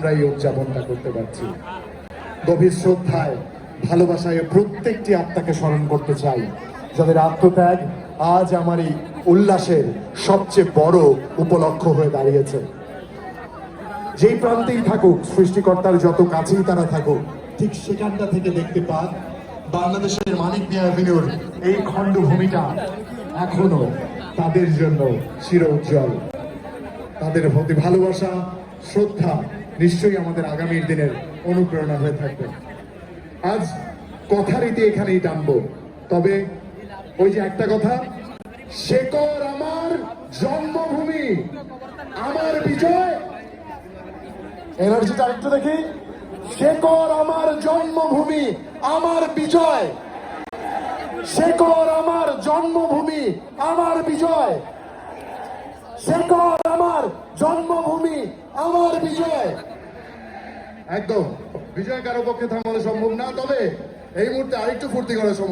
আমরা এই উদযাপনটা করতে পারছি। গভীর শ্রদ্ধায় ভালোবাসায় প্রত্যেকটি আত্মাকে স্মরণ করতে চাই, যাদের আত্মত্যাগ আজ আমার এই উল্লাসের সবচেয়ে বড় উপলক্ষ হয়ে দাঁড়িয়েছে। যেই প্রান্তেই থাকুক, সৃষ্টিকর্তার যত কাছেই তারা থাকুক, ঠিক সেখানটা থেকে দেখতে পান বাংলাদেশের মানিক মিয়া অ্যাভিনিউর এই খণ্ডভূমিটা এখনো তাদের জন্য চির উজ্জ্বল। তাদের প্রতি ভালোবাসা, শ্রদ্ধা নিশ্চয়ই আমাদের আগামীর দিনের অনুপ্রেরণা হয়ে থাকবে। আজ কথা রীতি এখানেই টানবো, তবে ওই যে একটা কথা, শেকর আমার জন্মভূমি, আমার বিজয়। এনার্জিটা একটু দেখি। শেকর আমার জন্মভূমি, আমার বিজয়। শেকর আমার জন্মভূমি, আমার বিজয়। শেকর আমার জন্মভূমি, আমার বিজয়। একদম বিজয় কারো পক্ষে থামানো সম্ভব না, তবে এই মুহূর্তে আরেকটু ফুর্তি করা সম্ভব।